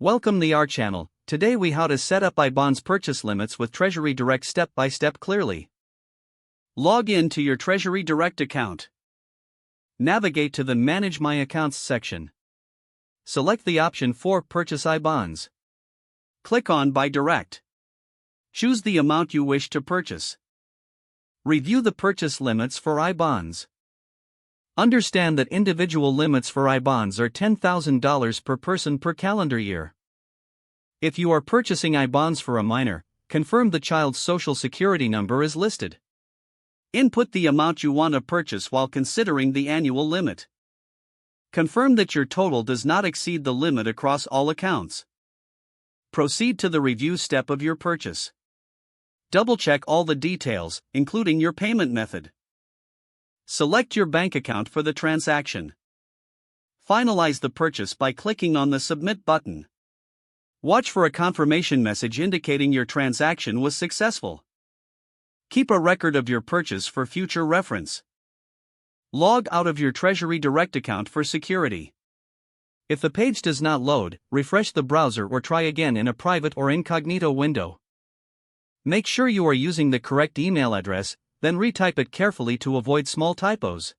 Welcome to our channel. Today we how to set up iBonds purchase limits with TreasuryDirect step by step clearly. Log in to your TreasuryDirect account. Navigate to the Manage My Accounts section. Select the option for Purchase iBonds. Click on Buy Direct. Choose the amount you wish to purchase. Review the purchase limits for iBonds. Understand that individual limits for iBonds are $10,000 per person per calendar year. If you are purchasing iBonds for a minor, confirm the child's social security number is listed. Input the amount you want to purchase while considering the annual limit. Confirm that your total does not exceed the limit across all accounts. Proceed to the review step of your purchase. Double-check all the details, including your payment method. Select your bank account for the transaction. Finalize the purchase by clicking on the Submit button. Watch for a confirmation message indicating your transaction was successful. Keep a record of your purchase for future reference. Log out of your TreasuryDirect account for security. If the page does not load, refresh the browser or try again in a private or incognito window. Make sure you are using the correct email address, then retype it carefully to avoid small typos.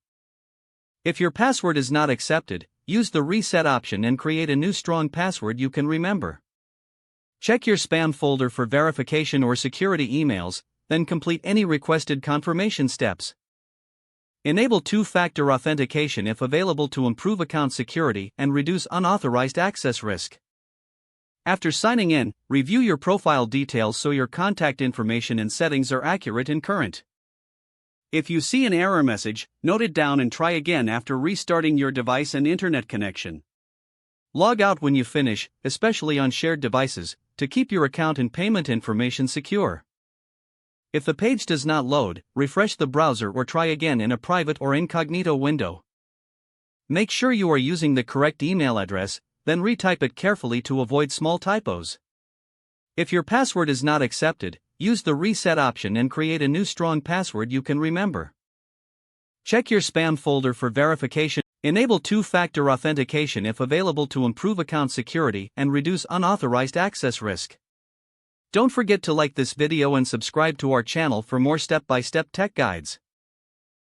If your password is not accepted, use the reset option and create a new strong password you can remember. Check your spam folder for verification or security emails, then complete any requested confirmation steps. Enable two-factor authentication if available to improve account security and reduce unauthorized access risk. After signing in, review your profile details so your contact information and settings are accurate and current. If you see an error message, note it down and try again after restarting your device and internet connection. Log out when you finish, especially on shared devices, to keep your account and payment information secure. If the page does not load, refresh the browser or try again in a private or incognito window. Make sure you are using the correct email address, then retype it carefully to avoid small typos. If your password is not accepted, use the reset option and create a new strong password you can remember. Check your spam folder for verification. Enable two-factor authentication if available to improve account security and reduce unauthorized access risk. Don't forget to like this video and subscribe to our channel for more step-by-step tech guides.